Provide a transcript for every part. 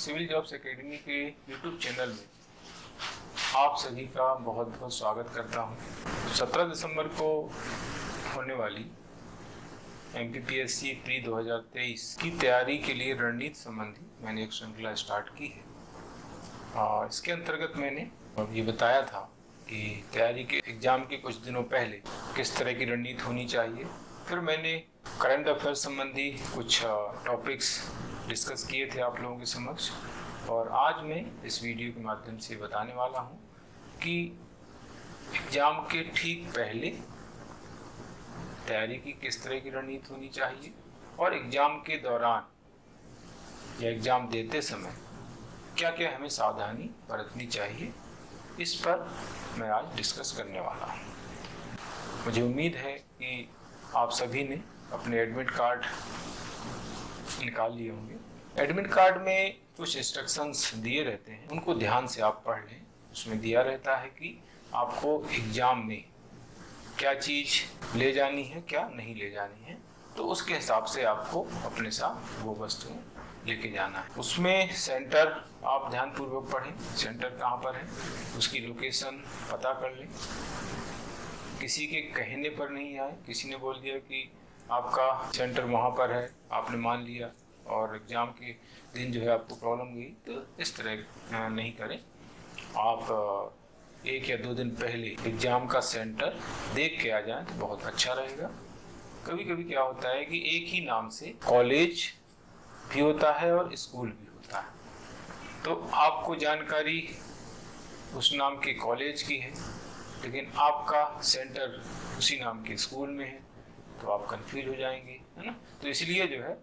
Civil jobs academy के YouTube channel में आप सभी का बहुत बहुत स्वागत करता हूं। 17 दिसंबर को होने वाली MPPSC प्री 2023 की तैयारी के लिए रणनीति संबंधी मैंने एक श्रृंखला स्टार्ट की है। इसके अंतर्गत मैंने ये बताया था कि तैयारी के एग्जाम के कुछ दिनों पहले किस तरह की रणनीति होनी चाहिए। फिर मैंने करंट अफेयर संबंधी कुछ टॉपिक्स डिस्कस किए थे आप लोगों के समक्ष, और आज मैं इस वीडियो के माध्यम से बताने वाला हूं कि एग्जाम के ठीक पहले तैयारी की किस तरह की रणनीति होनी चाहिए और एग्जाम के दौरान या एग्जाम देते समय क्या क्या हमें सावधानी बरतनी चाहिए, इस पर मैं आज डिस्कस करने वाला हूं। मुझे उम्मीद है कि आप सभी ने अपने एडमिट कार्ड निकाल लिए होंगे। एडमिट कार्ड में कुछ इंस्ट्रक्शंस दिए रहते हैं, उनको ध्यान से आप पढ़ लें। उसमें दिया रहता है कि आपको एग्जाम में क्या चीज़ ले जानी है, क्या नहीं ले जानी है, तो उसके हिसाब से आपको अपने साथ वो वस्तुएं लेके जाना है। उसमें सेंटर आप ध्यानपूर्वक पढ़ें, सेंटर कहाँ पर है उसकी लोकेशन पता कर लें। किसी के कहने पर नहीं आए, किसी ने बोल दिया कि आपका सेंटर वहाँ पर है, आपने मान लिया और एग्ज़ाम के दिन जो है आपको प्रॉब्लम गई, तो इस तरह नहीं करें। आप 1 या 2 दिन पहले एग्ज़ाम का सेंटर देख के आ जाएं तो बहुत अच्छा रहेगा। कभी कभी क्या होता है कि एक ही नाम से कॉलेज भी होता है और स्कूल भी होता है, तो आपको जानकारी उस नाम के कॉलेज की है लेकिन आपका सेंटर उसी नाम के स्कूल में है, तो आप कंफ्यूज हो जाएंगे, है ना। तो इसलिए जो है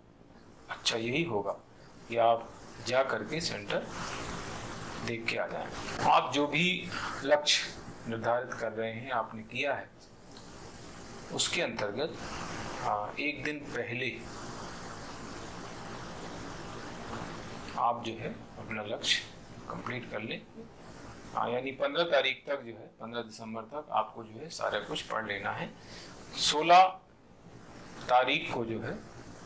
अच्छा यही होगा कि आप जा करके सेंटर देख के आ जाएं। आप जो भी लक्ष्य निर्धारित कर रहे हैं, आपने किया है, उसके अंतर्गत 1 दिन पहले आप जो है अपना लक्ष्य कंप्लीट कर लें। यानी 15 तारीख तक जो है, 15 दिसंबर तक आपको जो है सारा कुछ पढ़ लेना है। 16 तारीख को जो है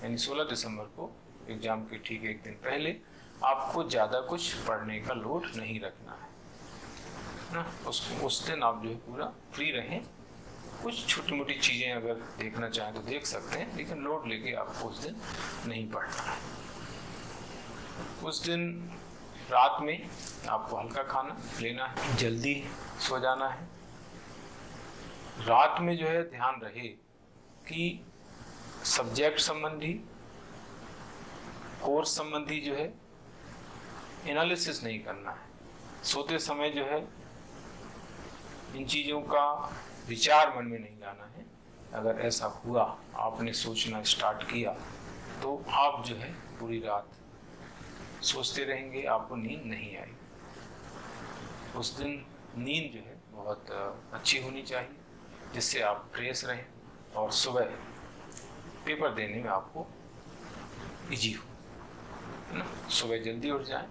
यानी 16 दिसंबर को एग्जाम के ठीक 1 दिन पहले आपको ज़्यादा कुछ पढ़ने का लोड नहीं रखना है ना। उस दिन आप जो है पूरा फ्री रहें। कुछ छोटी मोटी चीज़ें अगर देखना चाहें तो देख सकते हैं, लेकिन लोड लेके आपको उस दिन नहीं पढ़ना है। उस दिन रात में आपको हल्का खाना लेना है, जल्दी सो जाना है। रात में जो है ध्यान रहे कि सब्जेक्ट संबंधी, कोर्स संबंधी जो है एनालिसिस नहीं करना है। सोते समय जो है इन चीज़ों का विचार मन में नहीं लाना है। अगर ऐसा हुआ, आपने सोचना स्टार्ट किया, तो आप जो है पूरी रात सोचते रहेंगे, आपको नींद नहीं आएगी। उस दिन नींद जो है बहुत अच्छी होनी चाहिए, जिससे आप फ्रेश रहें और सुबह पेपर देने में आपको इजी हो, है ना। सुबह जल्दी उठ जाएं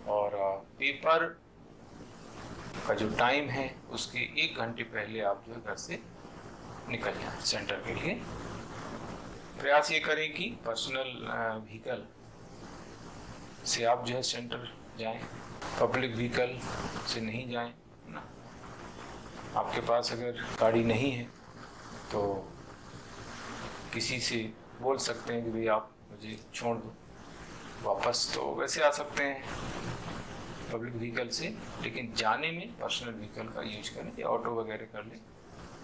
और पेपर का जो टाइम है उसके 1 घंटे पहले आप जो है घर से निकल जाएं सेंटर के लिए। प्रयास ये करें कि पर्सनल व्हीकल से आप जो है सेंटर जाएं, पब्लिक व्हीकल से नहीं जाएं, है ना। आपके पास अगर गाड़ी नहीं है तो किसी से बोल सकते हैं कि भाई आप मुझे छोड़ दो, वापस तो वैसे आ सकते हैं पब्लिक व्हीकल से, लेकिन जाने में पर्सनल व्हीकल का यूज करें या ऑटो वगैरह कर लें,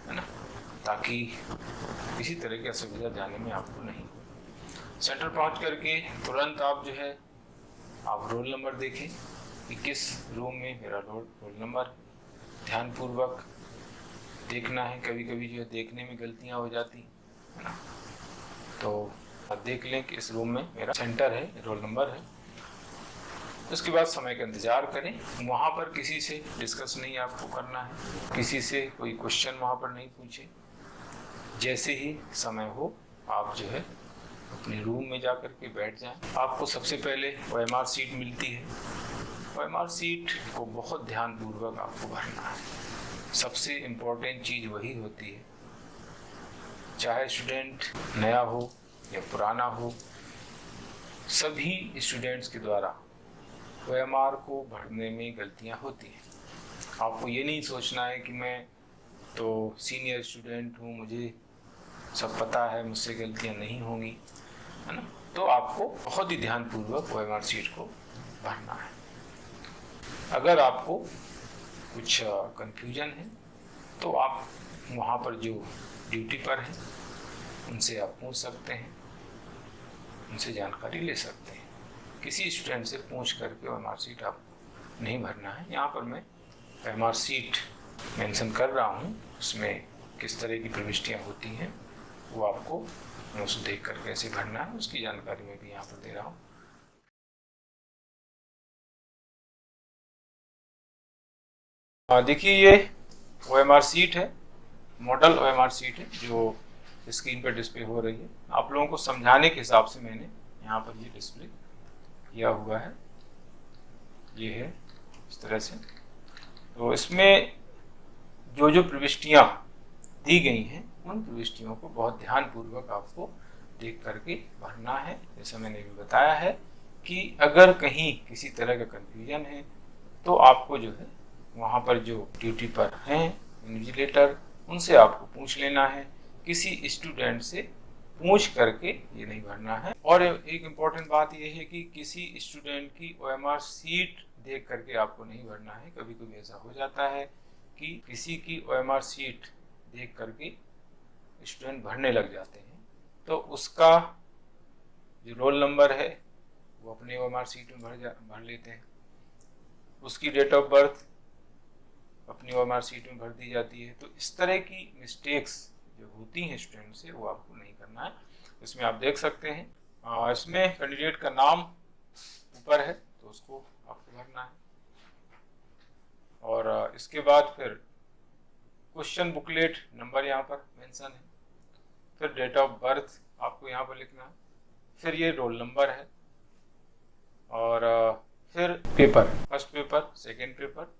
है ना, ताकि किसी तरह की असुविधा जाने में आपको नहीं हो। सेंटर पहुंच करके तुरंत आप जो है आप रोल नंबर देखें कि किस रूम में मेरा रोल नंबर ध्यानपूर्वक देखना है। कभी कभी जो है देखने में गलतियां हो जाती है ना, तो आप देख लें कि इस रूम में मेरा सेंटर है, रोल नंबर है। उसके बाद समय का इंतज़ार करें। वहाँ पर किसी से डिस्कस नहीं आपको करना है, किसी से कोई क्वेश्चन वहाँ पर नहीं पूछे। जैसे ही समय हो आप जो है अपने रूम में जा कर के बैठ जाएं। आपको सबसे पहले OMR सीट मिलती है। OMR सीट को बहुत ध्यानपूर्वक आपको भरना है। सबसे इम्पोर्टेंट चीज़ वही होती है, चाहे स्टूडेंट नया हो या पुराना हो, सभी स्टूडेंट्स के द्वारा OMR को भरने में गलतियां होती हैं। आपको ये नहीं सोचना है कि मैं तो सीनियर स्टूडेंट हूँ, मुझे सब पता है, मुझसे गलतियाँ नहीं होंगी, है ना। तो आपको बहुत ही ध्यानपूर्वक OMR शीट को भरना है। अगर आपको कुछ कन्फ्यूजन है तो आप वहाँ पर जो ड्यूटी पर हैं उनसे आप पूछ सकते हैं, उनसे जानकारी ले सकते हैं। किसी स्टूडेंट से पूछ करके OMR शीट आपको नहीं भरना है। यहाँ पर मैं OMR शीट मेंशन कर रहा हूँ, उसमें किस तरह की प्रविष्टियाँ होती हैं वो आपको उसे देख कर कैसे भरना है उसकी जानकारी मैं भी यहाँ पर दे रहा हूँ। देखिए ये OMR शीट है, मॉडल OMR शीट है जो स्क्रीन पर डिस्प्ले हो रही है। आप लोगों को समझाने के हिसाब से मैंने यहाँ पर ये डिस्प्ले किया हुआ है, ये है इस तरह से। तो इसमें जो जो प्रविष्टियाँ दी गई हैं उन प्रविष्टियों को बहुत ध्यानपूर्वक आपको देख करके भरना है। जैसा मैंने भी बताया है कि अगर कहीं किसी तरह का कन्फ्यूजन है तो आपको जो है वहाँ पर जो ड्यूटी पर हैं इन्विजिलेटर उनसे आपको पूछ लेना है। किसी स्टूडेंट से पूछ करके ये नहीं भरना है। और एक इम्पॉर्टेंट बात यह है कि किसी स्टूडेंट की OMR शीट देख करके आपको नहीं भरना है। कभी कभी ऐसा हो जाता है कि किसी की OMR शीट देख करके स्टूडेंट भरने लग जाते हैं, तो उसका जो रोल नंबर है वो अपने OMR शीट में भर लेते हैं, उसकी डेट ऑफ बर्थ अपनी OMR शीट में भर दी जाती है। तो इस तरह की मिस्टेक्स जो होती हैं स्टूडेंट से वो आपको नहीं करना है। इसमें आप देख सकते हैं इसमें कैंडिडेट का नाम ऊपर है तो उसको आपको भरना है, और इसके बाद फिर क्वेश्चन बुकलेट नंबर यहाँ पर मेंशन है, फिर डेट ऑफ बर्थ आपको यहाँ पर लिखना है, फिर ये रोल नंबर है, और फिर paper, first paper, second paper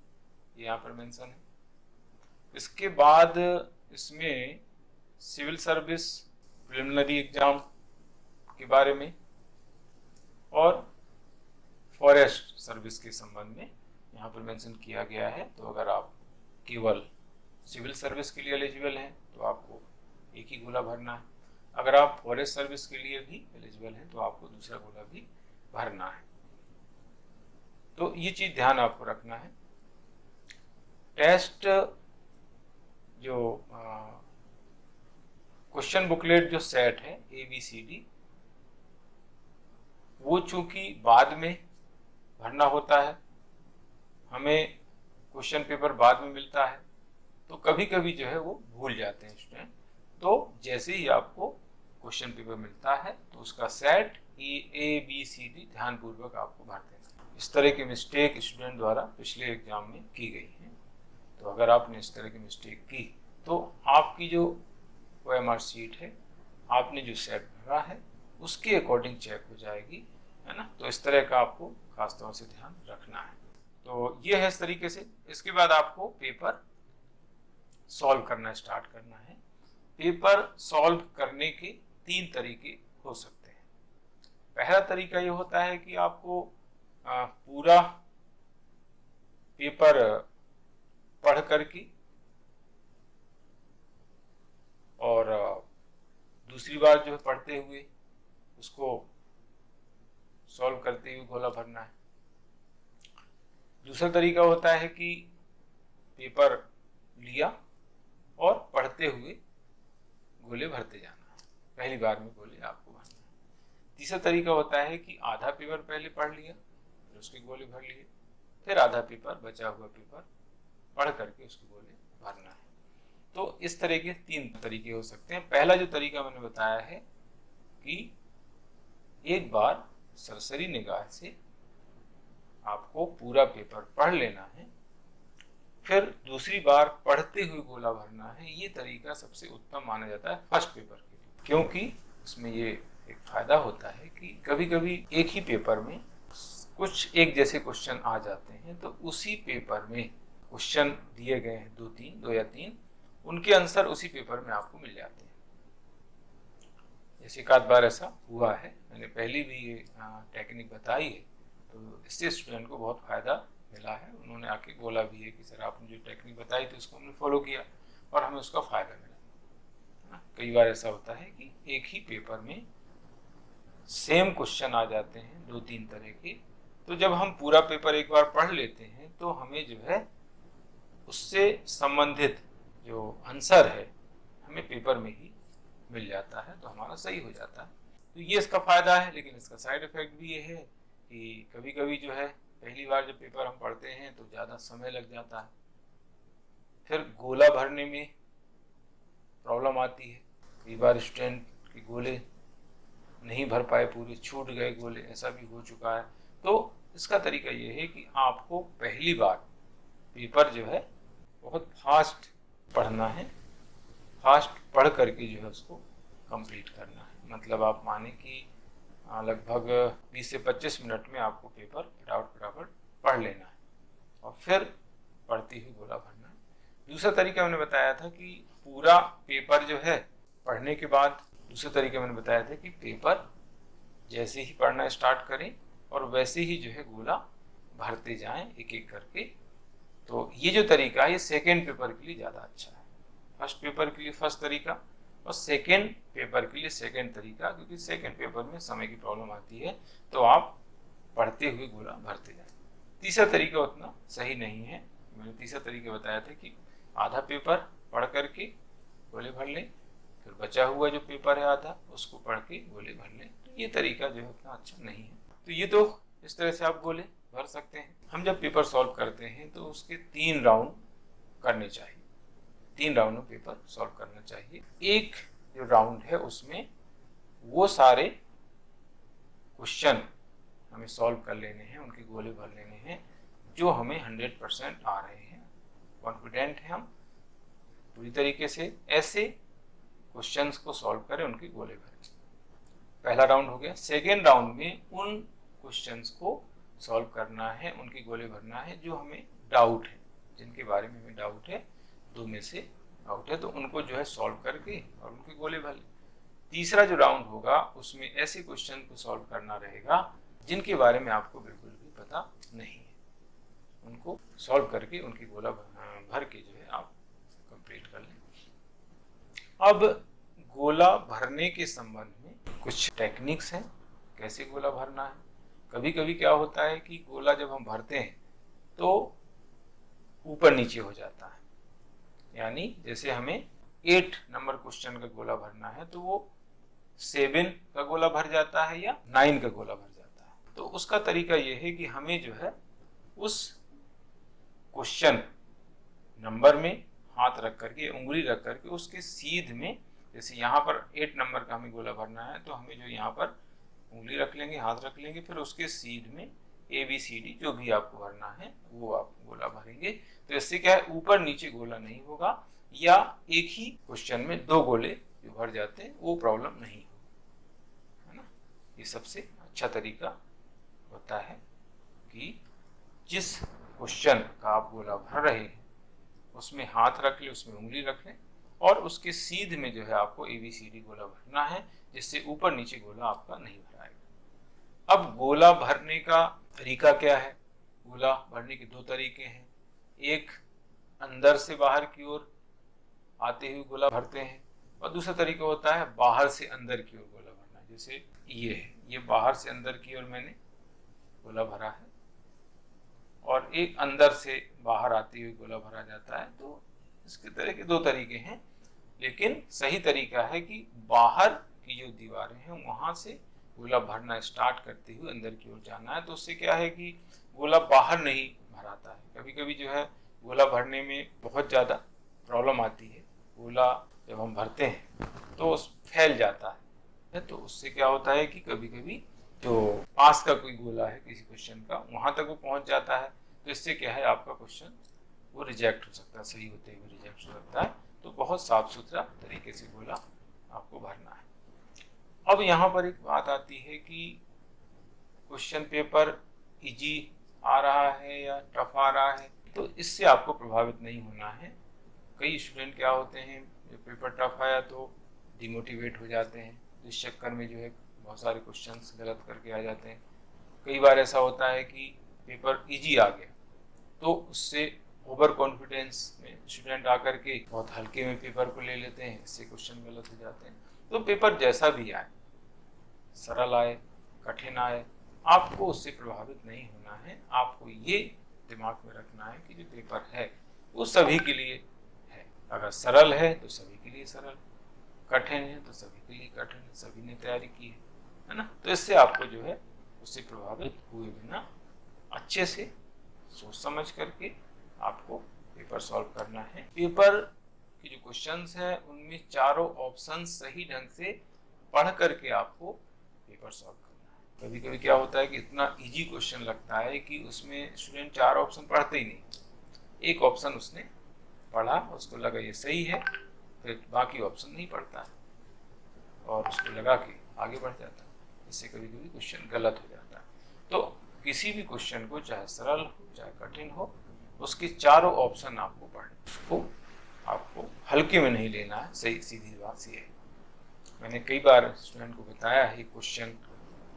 यहाँ पर मेंशन है। इसके बाद इसमें सिविल सर्विस प्रिलिमिनरी एग्जाम के बारे में और फॉरेस्ट सर्विस के संबंध में यहाँ पर मेंशन किया गया है। तो अगर आप केवल सिविल सर्विस के लिए एलिजिबल हैं तो आपको एक ही गोला भरना है। अगर आप फॉरेस्ट सर्विस के लिए भी एलिजिबल हैं तो आपको दूसरा गोला भी भरना है। तो ये चीज ध्यान आपको रखना है। टेस्ट जो क्वेश्चन बुकलेट जो सेट है ABCD वो चूंकि बाद में भरना होता है, हमें क्वेश्चन पेपर बाद में मिलता है, तो कभी कभी जो है वो भूल जाते हैं स्टूडेंट। तो जैसे ही आपको क्वेश्चन पेपर मिलता है तो उसका सेट ABCD ध्यानपूर्वक आपको भर देना। इस तरह की मिस्टेक स्टूडेंट द्वारा पिछले एग्जाम में की गई है, तो अगर आपने इस तरह की मिस्टेक की तो आपकी जो OMR शीट है, आपने जो सेट भरा है उसके अकॉर्डिंग चेक हो जाएगी, है ना। तो इस तरह का आपको खास तौर से ध्यान रखना है। तो ये है इस तरीके से। इसके बाद आपको पेपर सॉल्व करना स्टार्ट करना है। पेपर सॉल्व करने के 3 तरीके हो सकते हैं। पहला तरीका ये होता है कि आपको पूरा पेपर पढ़ करके और दूसरी बार जो है पढ़ते हुए उसको सॉल्व करते हुए गोला भरना है। दूसरा तरीका होता है कि पेपर लिया और पढ़ते हुए गोले भरते जाना है, पहली बार में गोले आपको भरना है। तीसरा तरीका होता है कि आधा पेपर पहले पढ़ लिया फिर उसके गोले भर लिए, फिर आधा पेपर, बचा हुआ पेपर पढ़ करके उसके गोले भरना है। तो इस तरह के 3 तरीके हो सकते हैं। पहला जो तरीका मैंने बताया है कि एक बार सरसरी निगाह से आपको पूरा पेपर पढ़ लेना है, फिर दूसरी बार पढ़ते हुए गोला भरना है। ये तरीका सबसे उत्तम माना जाता है फर्स्ट पेपर के लिए, क्योंकि इसमें ये एक फायदा होता है कि कभी कभी एक ही पेपर में कुछ एक जैसे क्वेश्चन आ जाते हैं, तो उसी पेपर में क्वेश्चन दिए गए हैं 2 या 3 उनके आंसर उसी पेपर में आपको मिल जाते हैं। जैसे एक आध बार ऐसा हुआ है, मैंने पहले भी ये टेक्निक बताई है तो इससे स्टूडेंट को बहुत फ़ायदा मिला है। उन्होंने आके बोला भी है कि सर आपने जो टेक्निक बताई थी उसको हमने फॉलो किया और हमें उसका फ़ायदा मिला। कई बार ऐसा होता है कि एक ही पेपर में सेम क्वेश्चन आ जाते हैं 2-3 तरह के, तो जब हम पूरा पेपर एक बार पढ़ लेते हैं तो हमें जो है उससे संबंधित जो आंसर है हमें पेपर में ही मिल जाता है, तो हमारा सही हो जाता है। तो ये इसका फ़ायदा है। लेकिन इसका साइड इफ़ेक्ट भी ये है कि कभी कभी जो है पहली बार जब पेपर हम पढ़ते हैं तो ज़्यादा समय लग जाता है, फिर गोला भरने में प्रॉब्लम आती है। कई बार स्टूडेंट के गोले नहीं भर पाए, पूरे छूट गए गोले, ऐसा भी हो चुका है। तो इसका तरीका ये है कि आपको पहली बार पेपर जो है बहुत फास्ट पढ़ना है, फास्ट पढ़ करके जो है उसको कंप्लीट करना है। मतलब आप माने कि लगभग 20 से 25 मिनट में आपको पेपर फटाफट पढ़ लेना है और फिर पढ़ते ही गोला भरना है। दूसरा तरीका मैंने बताया था कि पूरा पेपर जो है पढ़ने के बाद, दूसरे तरीके मैंने बताया था कि पेपर जैसे ही पढ़ना स्टार्ट करें और वैसे ही जो है गोला भरते जाएं एक एक करके। तो ये जो तरीका है ये सेकेंड पेपर के लिए ज़्यादा अच्छा है। फर्स्ट पेपर के लिए फर्स्ट तरीका और सेकेंड पेपर के लिए सेकेंड तरीका, क्योंकि सेकेंड पेपर में समय की प्रॉब्लम आती है, तो आप पढ़ते हुए गोला भरते जाएं। तीसरा तरीका उतना सही नहीं है। मैंने तीसरा तरीका बताया था कि आधा पेपर पढ़ करके गोले भर लें, फिर बचा हुआ जो पेपर है आधा उसको पढ़ के गोले भर लें। तो ये तरीका जो है उतना अच्छा नहीं है। तो ये तो इस तरह से आप गोले भर सकते हैं। हम जब पेपर सॉल्व करते हैं तो उसके 3 राउंड करने चाहिए, 3 राउंड में पेपर सॉल्व करना चाहिए। एक जो राउंड है उसमें वो सारे क्वेश्चन हमें सॉल्व कर लेने हैं, उनके गोले भर लेने हैं जो हमें 100% आ रहे हैं, कॉन्फिडेंट हैं हम पूरी तरीके से ऐसे क्वेश्चंस को सॉल्व करें, उनके गोले भरें। पहला राउंड हो गया। सेकेंड राउंड में उन क्वेश्चंस को सॉल्व करना है, उनके गोले भरना है जो हमें डाउट है, जिनके बारे में हमें डाउट है, 2 में से डाउट है, तो उनको जो है सॉल्व करके और उनके गोले भर लें। तीसरा जो राउंड होगा उसमें ऐसे क्वेश्चन को सॉल्व करना रहेगा जिनके बारे में आपको बिल्कुल भी पता नहीं है, उनको सॉल्व करके उनकी गोला भर के जो है आप कंप्लीट कर लें। अब गोला भरने के संबंध में कुछ टेक्निक्स हैं, कैसे गोला भरना है। कभी कभी क्या होता है कि गोला जब हम भरते हैं तो ऊपर नीचे हो जाता है, यानी जैसे हमें 8 नंबर क्वेश्चन का गोला भरना है तो वो 7 का गोला भर जाता है या 9 का गोला भर जाता है। तो उसका तरीका ये है कि हमें जो है उस क्वेश्चन नंबर में हाथ रख करके, उंगली रख करके उसके सीध में, जैसे यहाँ पर 8 नंबर का हमें गोला भरना है तो हमें जो यहाँ पर उंगली रख लेंगे, हाथ रख लेंगे, फिर उसके सीध में ABCD जो भी आपको भरना है वो आप गोला भरेंगे। तो इससे क्या है, ऊपर नीचे गोला नहीं होगा या एक ही क्वेश्चन में 2 गोले जो भर जाते हैं वो प्रॉब्लम नहीं होगी, है ना। ये सबसे अच्छा तरीका होता है कि जिस क्वेश्चन का आप गोला भर रहे हैं उसमें हाथ रख ले, उसमें उंगली रख लें और उसके सीध में जो है आपको ABCD गोला भरना है, जिससे ऊपर नीचे गोला आपका नहीं भराएगा। अब गोला भरने का तरीका क्या है। गोला भरने के 2 तरीके हैं। एक अंदर से बाहर की ओर आते हुए गोला भरते हैं और दूसरा तरीका होता है बाहर से अंदर की ओर गोला भरना। जैसे ये है, ये बाहर से अंदर की ओर मैंने गोला भरा है और एक अंदर से बाहर आते हुए गोला भरा जाता है। तो इसके तरह के 2 तरीके हैं, लेकिन सही तरीका है कि बाहर की जो दीवारें हैं वहां से गोला भरना स्टार्ट करते हुए अंदर की ओर जाना है। तो उससे क्या है कि गोला बाहर नहीं भराता है। कभी कभी जो है गोला भरने में बहुत ज़्यादा प्रॉब्लम आती है। गोला जब हम भरते हैं तो फैल जाता है, तो उससे क्या होता है कि कभी कभी जो पास का कोई गोला है किसी क्वेश्चन का, वहां तक वो पहुंच जाता है। तो इससे क्या है, आपका क्वेश्चन वो रिजेक्ट हो सकता है, सही होते हुए रिजेक्ट हो सकता है। तो बहुत साफ सुथरा तरीके से गोला आपको भरना है। अब यहाँ पर एक बात आती है कि क्वेश्चन पेपर इजी आ रहा है या टफ आ रहा है, तो इससे आपको प्रभावित नहीं होना है। कई स्टूडेंट क्या होते हैं, जब पेपर टफ आया तो डिमोटिवेट हो जाते हैं, तो इस चक्कर में जो है बहुत सारे क्वेश्चंस गलत करके आ जाते हैं। कई बार ऐसा होता है कि पेपर इजी आ गया तो उससे ओवर कॉन्फिडेंस में स्टूडेंट आकर के बहुत हल्के में पेपर को ले लेते हैं, इससे क्वेश्चन गलत हो जाते हैं। तो पेपर जैसा भी आए, सरल आए कठिन आए, आपको उससे प्रभावित नहीं होना है। आपको ये दिमाग में रखना है कि जो पेपर है वो सभी के लिए है। अगर सरल है तो सभी के लिए सरल, कठिन है तो सभी के लिए कठिन है, सभी ने तैयारी की है ना। तो इससे आपको जो है उससे प्रभावित हुए बिना अच्छे से सोच समझ करके आपको पेपर सॉल्व करना है। पेपर के जो क्वेश्चंस हैं उनमें चारों ऑप्शन सही ढंग से पढ़ करके आपको पेपर सॉल्व करना है। कभी कभी क्या होता है कि इतना इजी क्वेश्चन लगता है कि उसमें स्टूडेंट चार ऑप्शन पढ़ते ही नहीं, एक ऑप्शन उसने पढ़ा, उसको लगा ये सही है, फिर बाकी ऑप्शन नहीं पढ़ता है और उसको लगा के आगे बढ़ जाता है। इससे कभी कभी क्वेश्चन गलत हो जाता है। तो किसी भी क्वेश्चन को चाहे सरल हो चाहे कठिन हो, उसके चारों ऑप्शन आपको पढ़ने, उसको आपको हल्के में नहीं लेना है। सही सीधी बात ये है। मैंने कई बार स्टूडेंट को बताया है क्वेश्चन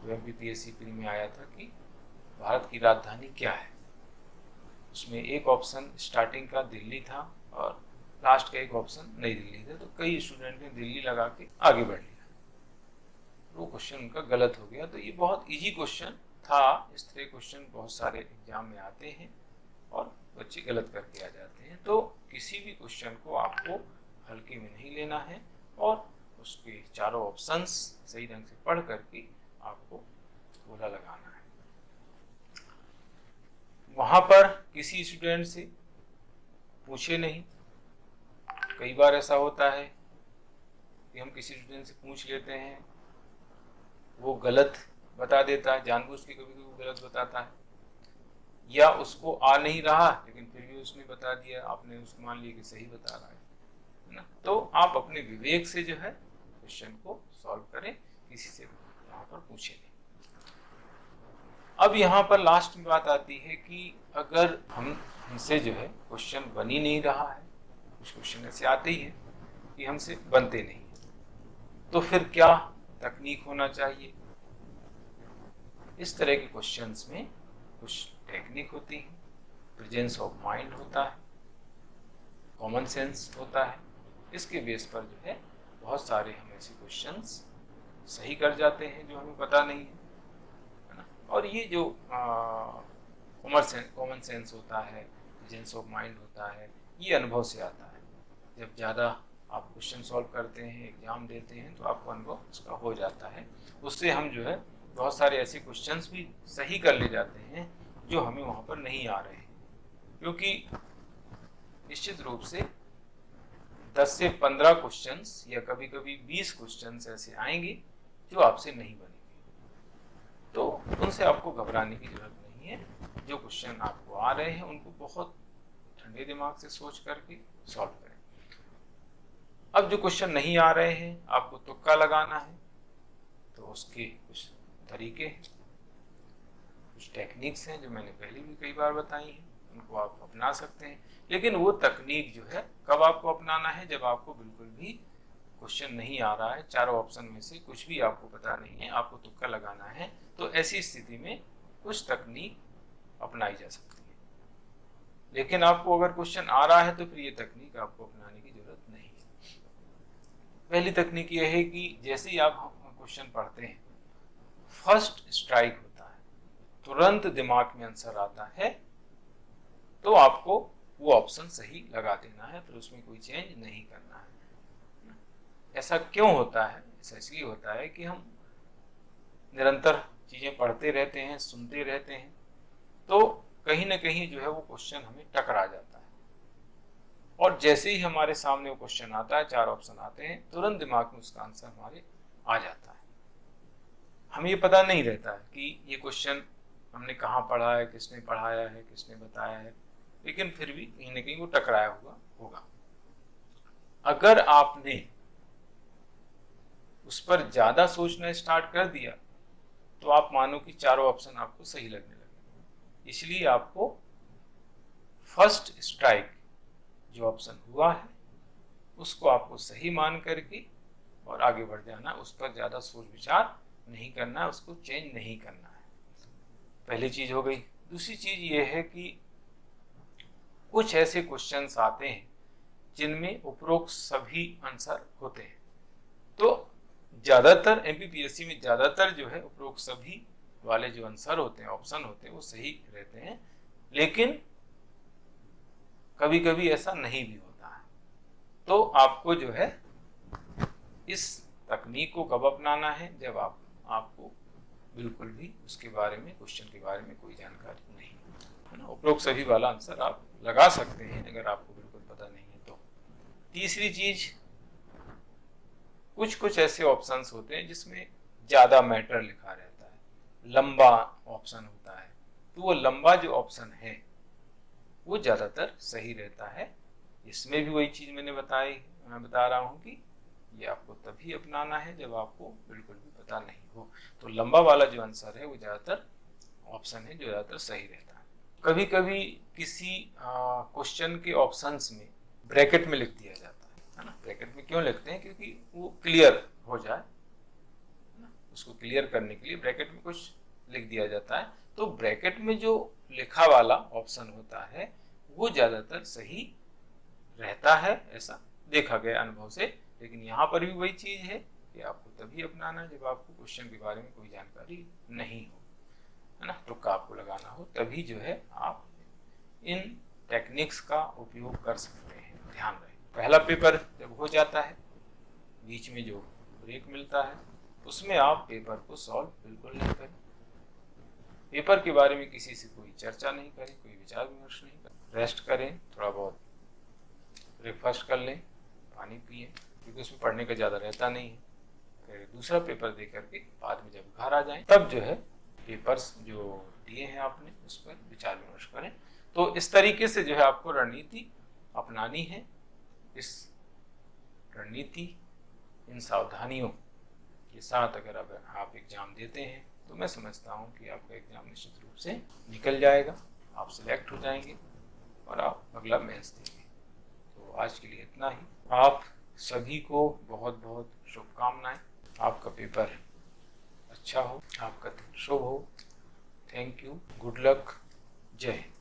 जो MPPSC प्री में आया था कि भारत की राजधानी क्या है। उसमें एक ऑप्शन स्टार्टिंग का दिल्ली था और लास्ट का एक ऑप्शन नई दिल्ली था। तो कई स्टूडेंट ने दिल्ली लगा के आगे बढ़ लिया, वो क्वेश्चन उनका गलत हो गया। तो ये बहुत इजी क्वेश्चन था। इस तरह क्वेश्चन बहुत सारे एग्जाम में आते हैं और बच्चे गलत करके आ जाते हैं। तो किसी भी क्वेश्चन को आपको हल्के में नहीं लेना है और उसके चारों ऑप्शंस सही ढंग से पढ़ करके आपको गोला लगाना है। वहां पर किसी स्टूडेंट से पूछे नहीं। कई बार ऐसा होता है कि हम किसी स्टूडेंट से पूछ लेते हैं, वो गलत बता देता है, जानबूझ के कभी कभी गलत बताता है, या उसको आ नहीं रहा लेकिन फिर भी उसने बता दिया, आपने उसको मान लिया कि सही बता रहा है ना। तो आप अपने विवेक से जो है क्वेश्चन को सॉल्व करें, किसी से वहां पर पूछे नहीं। अब यहाँ पर लास्ट में बात आती है कि अगर हमसे जो है क्वेश्चन बन ही नहीं रहा है, कुछ क्वेश्चन ऐसे आते ही है कि हमसे बनते नहीं, तो फिर क्या तकनीक होना चाहिए। इस तरह के क्वेश्चंस में कुछ टेक्निक होती है, प्रेजेंस ऑफ माइंड होता है, कॉमन सेंस होता है। इसके बेस पर जो है बहुत सारे हम ऐसे क्वेश्चंस सही कर जाते हैं जो हमें पता नहीं है ना। और ये जो कॉमन सेंस होता है, प्रेजेंस ऑफ माइंड होता है, ये अनुभव से आता है। जब ज़्यादा आप क्वेश्चन सॉल्व करते हैं, एग्जाम देते हैं, तो आपको अनुभव उसका हो जाता है। उससे हम जो है बहुत सारे ऐसे क्वेश्चंस भी सही कर ले जाते हैं जो हमें वहाँ पर नहीं आ रहे हैं, क्योंकि निश्चित रूप से 10 से 15 क्वेश्चंस या कभी कभी 20 क्वेश्चंस ऐसे आएंगे जो आपसे नहीं बनेंगे। तो उनसे आपको घबराने की जरूरत नहीं है। जो क्वेश्चन आपको आ रहे हैं उनको बहुत ठंडे दिमाग से सोच करके सॉल्व करें। अब जो क्वेश्चन नहीं आ रहे हैं, आपको तुक्का लगाना है, तो उसके कुछ तरीके हैं, कुछ टेक्निक्स हैं जो मैंने पहले भी कई बार बताई हैं, उनको आप अपना सकते हैं। लेकिन वो तकनीक जो है कब आपको अपनाना है, जब आपको बिल्कुल भी क्वेश्चन नहीं आ रहा है, चारों ऑप्शन में से कुछ भी आपको पता नहीं है, आपको तुक्का लगाना है। तो ऐसी स्थिति में कुछ तकनीक अपनाई जा सकती है। लेकिन आपको अगर क्वेश्चन आ रहा है तो फिर ये तकनीक आपको अपनाने की जरूरत नहीं है। पहली तकनीक ये है कि जैसे ही आप क्वेश्चन पढ़ते हैं, फर्स्ट स्ट्राइक होता है, तुरंत दिमाग में आंसर आता है, तो आपको वो ऑप्शन सही लगा देना है, फिर उसमें कोई चेंज नहीं करना है। ऐसा क्यों होता है? ऐसा इसलिए होता है कि हम निरंतर चीजें पढ़ते रहते हैं, सुनते रहते हैं, तो कहीं ना कहीं जो है वो क्वेश्चन हमें टकरा जाता है, और जैसे ही हमारे सामने वो क्वेश्चन आता है, चार ऑप्शन आते हैं, तुरंत दिमाग में उसका आंसर हमारे आ जाता है। हमें ये पता नहीं रहता है कि ये क्वेश्चन हमने कहाँ पढ़ा है, किसने पढ़ाया है, किसने बताया है, लेकिन फिर भी कहीं ना कहीं वो टकराया हुआ होगा। अगर आपने उस पर ज्यादा सोचना स्टार्ट कर दिया तो आप मानो कि चारों ऑप्शन आपको सही लगने लगे। इसलिए आपको फर्स्ट स्ट्राइक जो ऑप्शन हुआ है उसको आपको सही मान करके और आगे बढ़ जाना, उस पर ज्यादा सोच विचार नहीं करना है, उसको चेंज नहीं करना है। पहली चीज हो गई। दूसरी चीज ये है कि कुछ ऐसे क्वेश्चंस आते हैं जिनमें उपरोक्त सभी आंसर होते हैं। तो ज्यादातर एमपीपीएससी में ज्यादातर जो है उपरोक्त सभी वाले जो आंसर होते हैं, ऑप्शन होते हैं, वो सही रहते हैं। लेकिन कभी कभी ऐसा नहीं भी होता है। तो आपको जो है इस तकनीक को कब अपनाना है, जब आपको बिल्कुल भी उसके बारे में, क्वेश्चन के बारे में कोई जानकारी नहीं है ना। उपरोक्त सभी वाला आंसर आप लगा सकते हैं अगर आपको बिल्कुल पता नहीं है तो। तीसरी चीज, कुछ ऐसे ऑप्शंस होते हैं जिसमें ज्यादा मैटर लिखा रहता है, लंबा ऑप्शन होता है, तो वो लंबा जो ऑप्शन है वो ज्यादातर सही रहता है। इसमें भी वही चीज मैं बता रहा हूं कि ये आपको तभी अपनाना है जब आपको बिल्कुल भी पता नहीं हो। तो लंबा वाला जो आंसर है वो ज्यादातर ऑप्शन है जो ज्यादातर सही रहता है। कभी कभी किसी क्वेश्चन के ऑप्शंस में ब्रैकेट में लिख दिया जाता है ना। ब्रैकेट में क्यों लिखते हैं? क्योंकि वो क्लियर हो जाए ना, उसको क्लियर करने के लिए ब्रैकेट में कुछ लिख दिया जाता है। तो ब्रैकेट में जो लिखा वाला ऑप्शन होता है वो ज्यादातर सही रहता है, ऐसा देखा गया अनुभव से। लेकिन यहाँ पर भी वही चीज है कि आपको तभी अपनाना है जब आपको क्वेश्चन के बारे में कोई जानकारी नहीं हो, है ना, तुक्का आपको लगाना हो, तभी जो है आप इन टेक्निक्स का उपयोग कर सकते हैं। ध्यान रहे, पहला पेपर जब हो जाता है, बीच में जो ब्रेक मिलता है उसमें आप पेपर को सॉल्व बिल्कुल नहीं करें। पेपर के बारे में किसी से कोई चर्चा नहीं करें, कोई विचार विमर्श नहीं करें। रेस्ट करें, थोड़ा बहुत ब्रेकफास्ट कर लें, पानी पिए, क्योंकि उसमें पढ़ने का ज़्यादा रहता नहीं है। फिर दूसरा पेपर दे करके बाद में जब घर आ जाएं तब जो है पेपर्स जो दिए हैं आपने उस पर विचार विमर्श करें। तो इस तरीके से जो है आपको रणनीति अपनानी है। इस रणनीति, इन सावधानियों के साथ अगर आप एग्जाम देते हैं तो मैं समझता हूँ कि आपका एग्जाम निश्चित रूप से निकल जाएगा, आप सिलेक्ट हो जाएंगे और आप अगला मेंस देंगे। तो आज के लिए इतना ही। आप सभी को बहुत बहुत शुभकामनाएं। आपका पेपर अच्छा हो, आपका दिन शुभ हो। थैंक यू, गुड लक, जय हिंद।